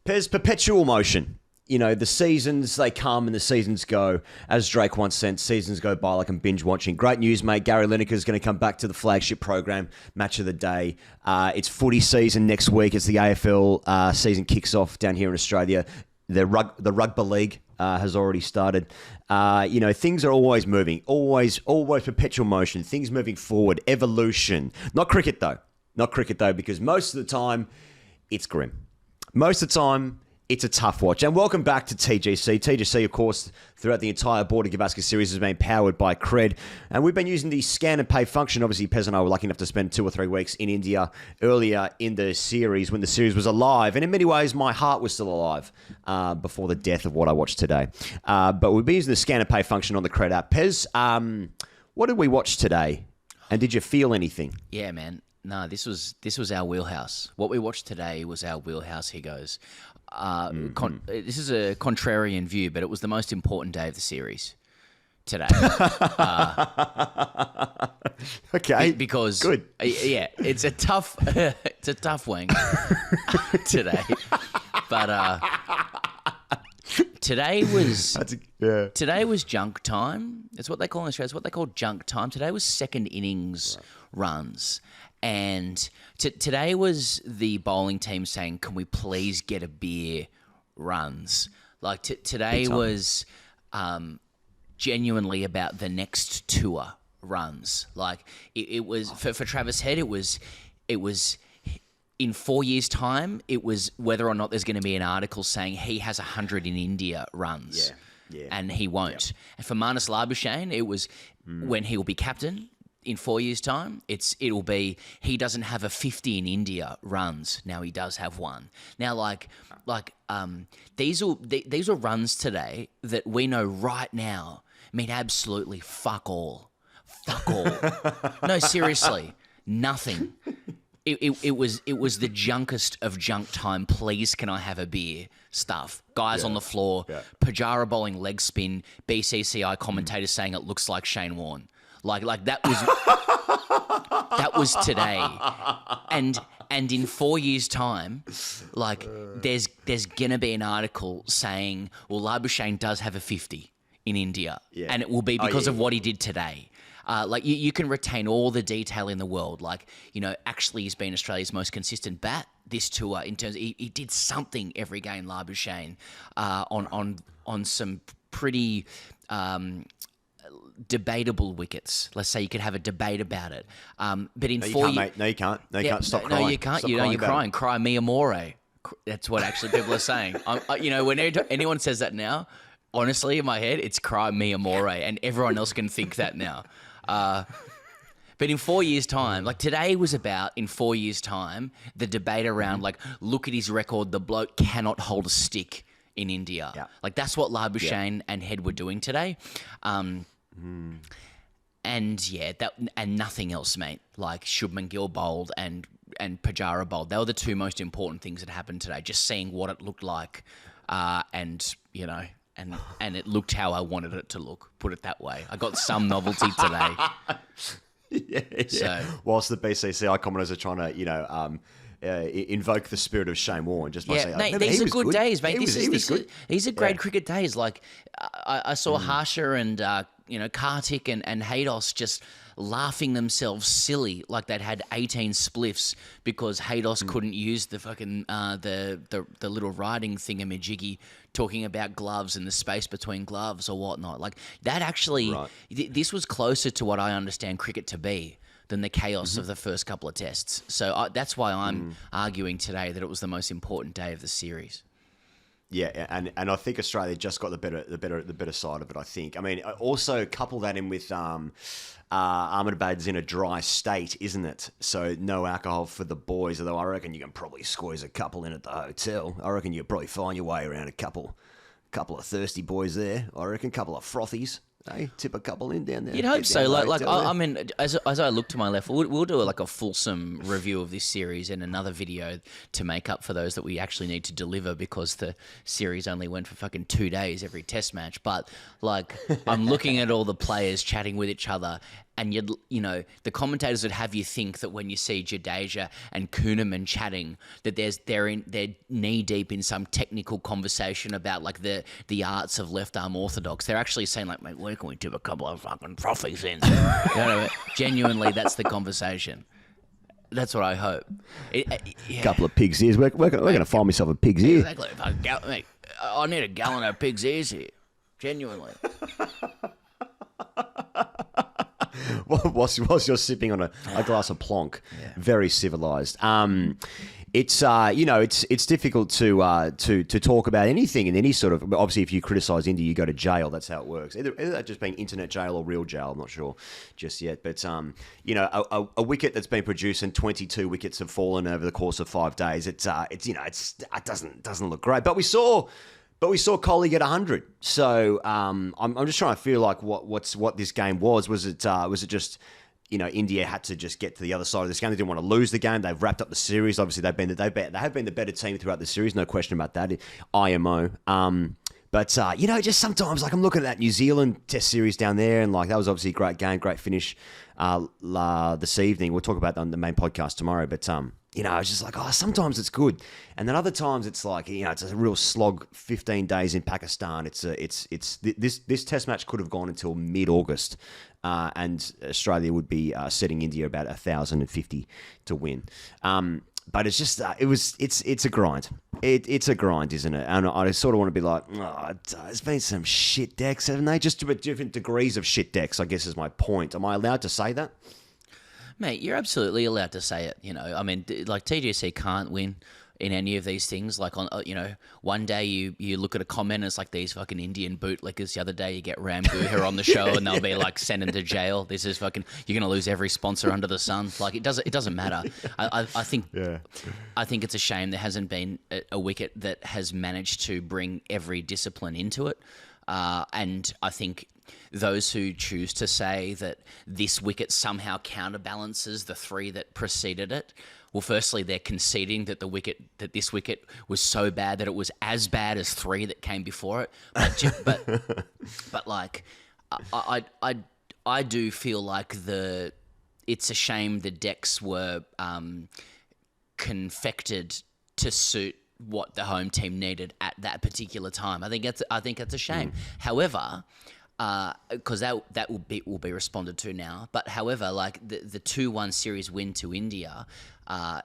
There's perpetual motion. You know, the seasons, they come and the seasons go. As Drake once said, seasons go by like I'm binge watching. Great news, mate. Gary Lineker is going to come back to the flagship program, Match of the Day. It's footy season next week as the AFL season kicks off down here in Australia. The rugby league has already started. You know, things are always moving, always perpetual motion, things moving forward, evolution. Not cricket, though, because most of the time, it's grim. Most of the time, it's a tough watch. And welcome back to TGC. TGC, of course, throughout the entire Border Gavaskar series has been powered by CRED. And we've been using the scan and pay function. Obviously, Pez and I were lucky enough to spend 2 or 3 weeks in India earlier in the series when the series was alive. And in many ways, my heart was still alive before the death of what I watched today. But we've been using the scan and pay function on the CRED app. Pez, what did we watch today? And did you feel anything? Yeah, man. No, this was our wheelhouse. What we watched today was our wheelhouse, Higgos. This is a contrarian view, but it was the most important day of the series today. Okay, because good. Yeah, it's a tough wing today, but today was junk time. It's what they call in Australia. It's what they call junk time. Today was second innings runs. And today was the bowling team saying, "Can we please get a beer?" Runs. Like today was genuinely about the next tour runs. Like it was for Travis Head. It was in 4 years' time. It was whether or not there's going to be an article saying he has 100 in India runs, and he won't. And for Marnus Labuschagne, it was when he will be captain. In 4 years' time, it'll be he doesn't have a 50 in India runs. Now he does have one. Now, these are runs today that we know right now mean absolutely fuck all. No, seriously, nothing. It was the junkest of junk time. Please, can I have a beer? Stuff. Guys on the floor. Yeah. Pujara bowling leg spin. BCCI commentators saying it looks like Shane Warne. Like that was today, and in 4 years' time, like there's gonna be an article saying, well, Labuschagne does have a 50 in India, and it will be because of what he did today. Like you can retain all the detail in the world. Like, you know, actually he's been Australia's most consistent bat this tour in terms of he did something every game, Labuschagne, on some pretty debatable wickets. Let's say you could have a debate about it. But in 4 years... Mate. No, you can't. No, you can't. Stop crying. No, you can't. You're crying. Cry me amore. That's what actually people are saying. You know, when anyone says that now, honestly, in my head, it's cry me amore, and everyone else can think that now. But in 4 years' time, like today was about, in 4 years' time, the debate around, like, look at his record, the bloke cannot hold a stick in India. Yeah. Like, that's what Labuschagne and Head were doing today. And nothing else, mate. Like Shubman Gill bowled and Pujara bowled. They were the two most important things that happened today. Just seeing what it looked like, and you know, and it looked how I wanted it to look. Put it that way. I got some novelty today. Yeah. So, whilst the BCCI commenters are trying to, you know, invoke the spirit of Shane Warne just by saying, mate, these are good days, mate. These are great cricket days. Like I saw Harsha and Kartik and Haydos just laughing themselves silly, like they'd had 18 spliffs because Haydos couldn't use the fucking the little writing thingamajiggy, talking about gloves and the space between gloves or whatnot. Like that actually, this was closer to what I understand cricket to be than the chaos of the first couple of tests. So that's why I'm arguing today that it was the most important day of the series. Yeah, and I think Australia just got the better side of it. I think. I mean, also couple that in with Ahmedabad's in a dry state, isn't it? So no alcohol for the boys. Although I reckon you can probably squeeze a couple in at the hotel. I reckon you probably find your way around a couple of thirsty boys there. I reckon a couple of frothies. Hey, tip a couple in down there. You'd hope so. I mean, as I look to my left, we'll do like a fulsome review of this series and another video to make up for those that we actually need to deliver because the series only went for fucking 2 days every test match. But like, I'm looking at all the players chatting with each other, and the commentators would have you think that when you see Jadeja and Kuhneman chatting, that they're knee deep in some technical conversation about like the arts of left arm orthodox. They're actually saying like, mate, where can we dip a couple of fucking trophies in? You know what I mean? Genuinely, that's the conversation. That's what I hope. A couple of pig's ears. We're going to find myself a pig's ear. Exactly. Mate, I need a gallon of pig's ears here. Genuinely. Whilst you're sipping on a glass of plonk, very civilized. It's it's difficult to talk about anything in any sort of. Obviously, if you criticise India, you go to jail. That's how it works. Either that just being internet jail or real jail. I'm not sure just yet. But a wicket that's been produced and 22 wickets have fallen over the course of 5 days. It doesn't look great. But we saw Kohli get 100. So I'm just trying to feel like what this game was. Was it just India had to just get to the other side of this game. They didn't want to lose the game. They've wrapped up the series. Obviously, they have been the better team throughout the series. No question about that. IMO. But just sometimes like I'm looking at that New Zealand Test series down there, and like that was obviously a great game, great finish this evening. We'll talk about that on the main podcast tomorrow. But I was just like, sometimes it's good, and then other times it's like, it's a real slog. 15 days in Pakistan. This Test match could have gone until mid-August, and Australia would be setting India about 1,050 to win. But it's just it's a grind. It's a grind, isn't it? And I sort of want to be like, there's been some shit decks, haven't they? Just different degrees of shit decks, I guess is my point. Am I allowed to say that? Mate, you're absolutely allowed to say it. I mean, like TGC can't win in any of these things. Like on, one day you look at a comment and it's like these fucking Indian bootlickers. The other day you get Ram Guha on the show and they'll be like, send him to jail. This is fucking, you're gonna lose every sponsor under the sun. Like it doesn't matter. I think it's a shame there hasn't been a wicket that has managed to bring every discipline into it. And I think those who choose to say that this wicket somehow counterbalances the 3 that preceded it, well, firstly, they're conceding that this wicket was so bad that it was as bad as 3 that came before it. But like, I do feel like it's a shame the decks were confected to suit what the home team needed at that particular time. I think it's a shame. However, because that will be responded to now. But however, like the 2-1 series win to India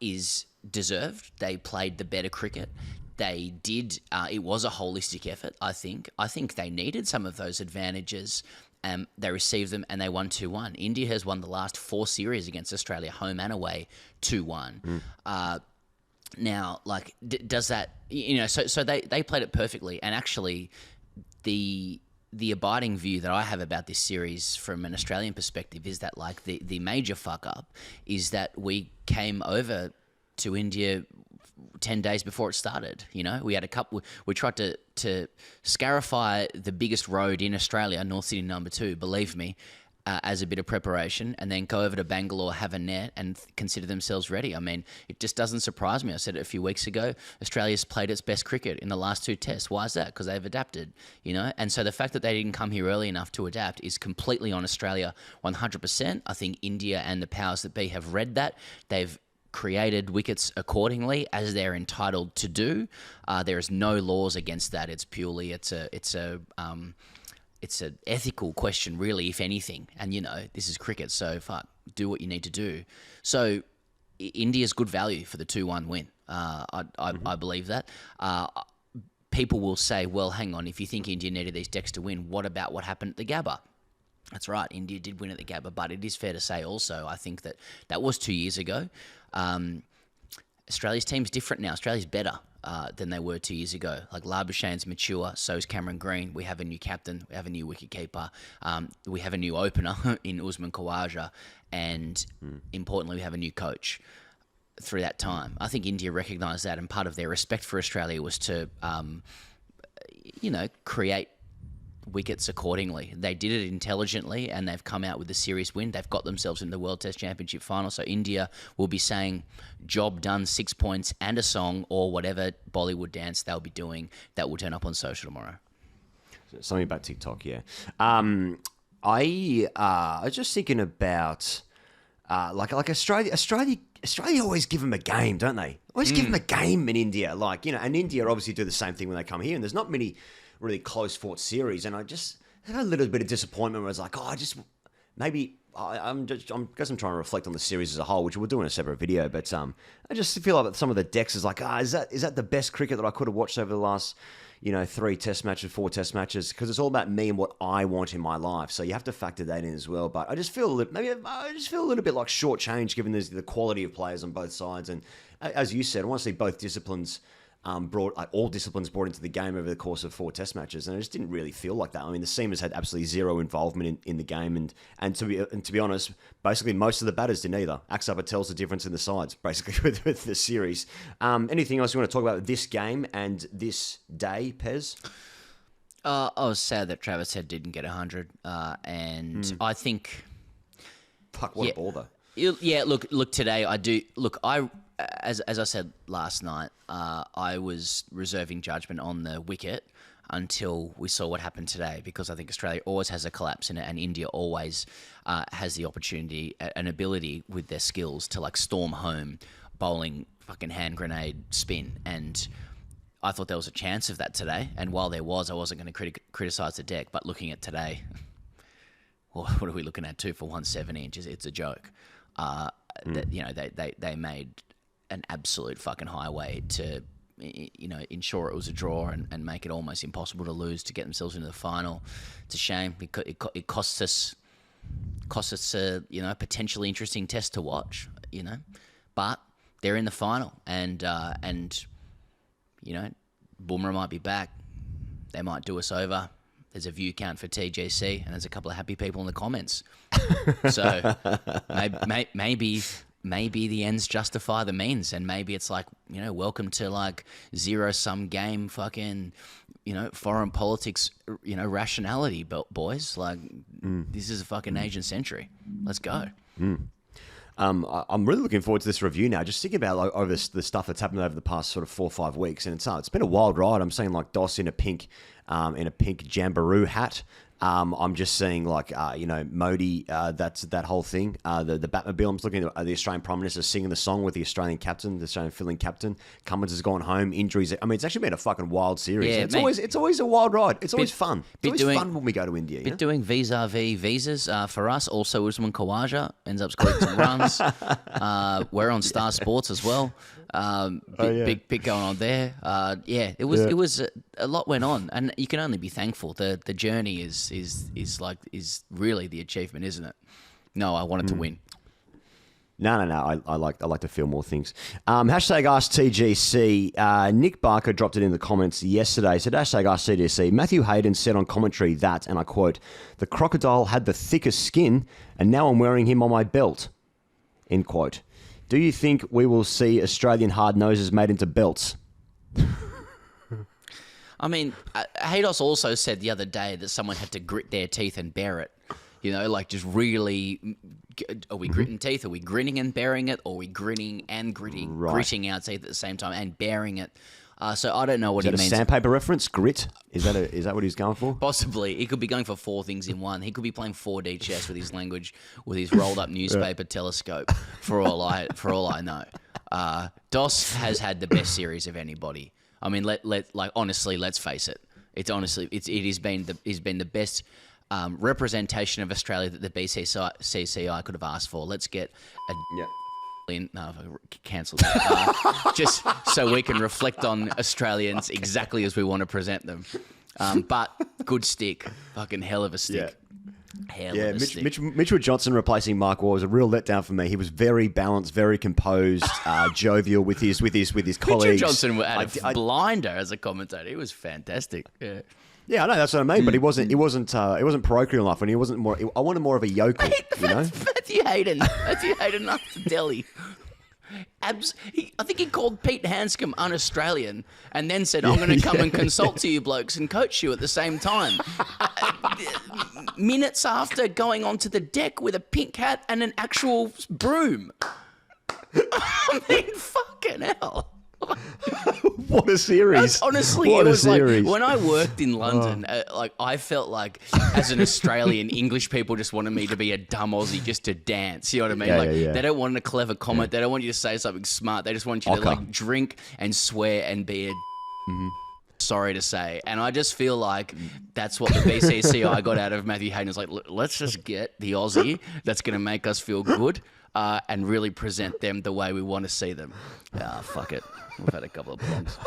is deserved. They played the better cricket. They did. It was a holistic effort. I think they needed some of those advantages. They received them and they won 2-1. India has won the last 4 series against Australia, home and away, 2-1. Now, like, does that, so they played it perfectly. And actually, the abiding view that I have about this series from an Australian perspective is that, like, the major fuck up is that we came over to India 10 days before it started. We had we tried to scarify the biggest road in Australia, North Sydney number 2, believe me, as a bit of preparation, and then go over to Bangalore, have a net, and consider themselves ready. I mean, it just doesn't surprise me. I said it a few weeks ago. Australia's played its best cricket in the last 2 tests. Why is that? Because they've adapted, And so the fact that they didn't come here early enough to adapt is completely on Australia 100%. I think India and the powers that be have read that. They've created wickets accordingly, as they're entitled to do. There is no laws against that. It's purely, it's an ethical question, really, if anything. And, this is cricket, so do what you need to do. So India's good value for the 2-1 win. I believe that. People will say, well, hang on, if you think India needed these decks to win, what about what happened at the Gabba? That's right, India did win at the Gabba, but it is fair to say also, I think that was 2 years ago. Australia's team's different now. Australia's better than they were 2 years ago. Like, Labuschane's mature, so is Cameron Green. We have a new captain. We have a new wicketkeeper. We have a new opener in Usman Khawaja. And importantly, we have a new coach through that time. I think India recognised that, and part of their respect for Australia was to, create wickets accordingly. They did it intelligently, and they've come out with the series win. They've got themselves in the World Test Championship final. So India will be saying, job done, 6 points and a song, or whatever Bollywood dance they'll be doing that will turn up on social tomorrow. Something about TikTok, yeah. I was just thinking about like Australia always give them a game, don't they? Always give them a game in India, and India obviously do the same thing when they come here, and there's not many really close fought series, and I had a little bit of disappointment where I was like, I'm trying to reflect on the series as a whole, which we'll do in a separate video, but I just feel like some of the decks is like, is that the best cricket that I could have watched over the last 3 test matches, 4 test matches, because it's all about me and what I want in my life. So you have to factor that in as well. But I just feel a little bit like shortchanged given the quality of players on both sides. And as you said, I want to see both disciplines all disciplines brought into the game over the course of 4 test matches, and I just didn't really feel like that. I mean, the seamers had absolutely zero involvement in the game, and to be honest, basically most of the batters didn't either. Axar tells the difference in the sides, basically with the series. Anything else you want to talk about this game and this day, Pez? I was sad that Travis Head didn't get 100, and I think... Fuck, what a ball, though. Yeah, look. Today I do. Look, as I said last night, I was reserving judgment on the wicket until we saw what happened today, because I think Australia always has a collapse in it, and India always has the opportunity, an ability with their skills to storm home, bowling fucking hand grenade spin, and I thought there was a chance of that today. And while there was, I wasn't going to criticize the deck, but looking at today, well, what are we looking at? 2 for 170 inches. It's a joke. That they made an absolute fucking highway to ensure it was a draw and make it almost impossible to lose to get themselves into the final. It's a shame. It costs us a potentially interesting test to watch. But they're in the final, and Bumrah might be back. They might do us over. There's a view count for TGC, and there's a couple of happy people in the comments. So maybe the ends justify the means, and maybe it's welcome to zero-sum game, fucking, foreign politics, rationality, boys. This is a fucking Asian century. Let's go. I'm really looking forward to this review now. Just thinking about over the stuff that's happened over the past sort of 4 or 5 weeks, and it's been a wild ride. I'm seeing Dos in a pink jamboree hat. I'm just seeing Modi. That's that whole thing. The Batmobile. I'm looking at the Australian Prime Minister singing the song with the Australian captain, the Australian filling captain. Cummins has gone home. Injuries. I mean, it's actually been a fucking wild series. Yeah, it's always a wild ride. It's always fun. It's always fun when we go to India. Doing vis-a-vis visas for us. Also, Usman Khawaja ends up scoring some runs. We're on Star Sports as well. Big pick going on there. It was a lot went on, and you can only be thankful. The journey is really the achievement, isn't it? No, I wanted to win. No. I like to feel more things. Hashtag AskTGC. Nick Barker dropped it in the comments yesterday. Said hashtag AskTGC. Matthew Hayden said on commentary that, and I quote, "The crocodile had the thickest skin, and now I'm wearing him on my belt." End quote. Do you think we will see Australian hard noses made into belts? I mean, Haydos also said the other day that someone had to grit their teeth and bear it. Just really, are we gritting teeth? Are we grinning and bearing it? Or are we grinning and gritting our teeth at the same time and bearing it? So I don't know what he means. Is that a sandpaper reference? Grit? Is that what he's going for? Possibly. He could be going for 4 things in one. He could be playing 4D chess with his language, with his rolled up newspaper telescope. For all I know, Dos has had the best series of anybody. I mean, honestly, let's face it. It has been the best representation of Australia that the BCCI could have asked for. Let's get a. Yep. No, cancel that. Just so we can reflect on Australians exactly as we want to present them. But good stick. Fucking hell of a stick. Mitchell Johnson replacing Mark Waugh was a real letdown for me. He was very balanced, very composed, jovial with his colleagues. Mitchell Johnson had a blinder as a commentator. He was fantastic. Yeah. Yeah, I know, that's what I mean, but he wasn't parochial enough, and he wasn't more. I wanted more of a yokel, Matthew Hayden after Delhi. I think he called Pete Hanscom un-Australian, and then said, "I'm going to come and consult to you blokes and coach you at the same time." Minutes after going onto the deck with a pink hat and an actual broom. I mean, fucking hell. What a series! Honestly, what it a was series. like when I worked in London, like I felt like as an Australian, English people just wanted me to be a dumb Aussie just to dance. You know what I mean? Yeah, like yeah. they don't want a clever comment. They don't want you to say something smart. They just want you to like drink and swear and be a sorry to say. And I just feel like that's what the BCCI got out of Matthew Hayden. Is like, let's just get the Aussie that's going to make us feel good and really present them the way we want to see them. Fuck it. We've had a couple of problems.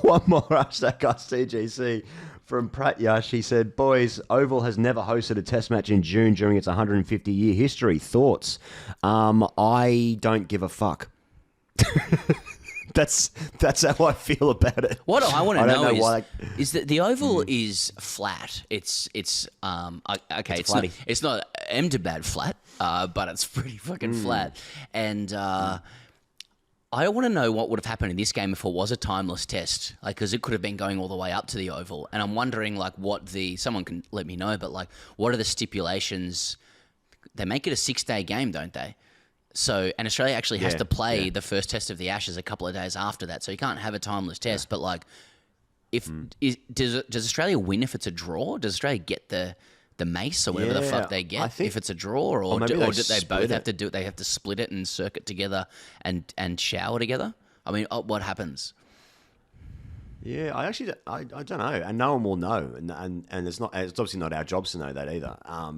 One more hashtag ASKTGC from Pratyash. He said, boys, Oval has never hosted a test match in June during its 150-year history. Thoughts? I don't give a fuck. That's how I feel about it. What I want to know is that the Oval Mm-hmm. is flat. It's okay. flatty. It's not bad flat, but it's pretty fucking flat. And I want to know what would have happened in this game if it was a timeless test, like because it could have been going all the way up to the Oval. And I'm wondering like someone can let me know, but like what are the stipulations? They make it a 6-day game, don't they? So, and Australia actually has to play the first test of the Ashes a couple of days after that. So you can't have a timeless test. But like, does Australia win if it's a draw? Does Australia get the mace or whatever the fuck they get if it's a draw, or do they both have to do it? They have to split it and circuit together and shower together. I mean, what happens? Yeah, I don't know, and no one will know, and it's obviously not our jobs to know that either.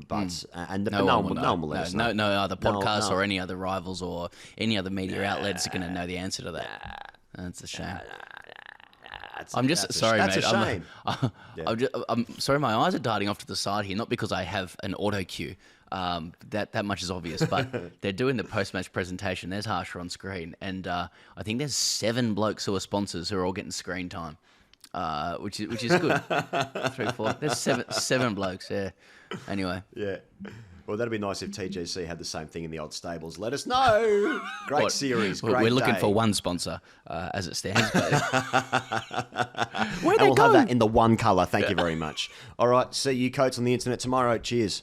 But no one will let us know. No other podcasts or any other rivals or any other media outlets are going to know the answer to that. That's a shame. I'm just sorry, mate. That's a shame. I'm sorry. My eyes are darting off to the side here, not because I have an auto cue. That much is obvious, but they're doing the post-match presentation. There's Harsher on screen, and I think there's 7 blokes who are sponsors who are all getting screen time, which is good. 3, 4. There's seven blokes. Yeah. Anyway. Yeah. Well, that'd be nice if TGC had the same thing in the old stables. Let us know. Great series. Great We're looking day. for one sponsor as it stands. But Where'd they go? Have that in the one colour. Thank you very much. All right. See you, Coates, on the internet tomorrow. Cheers.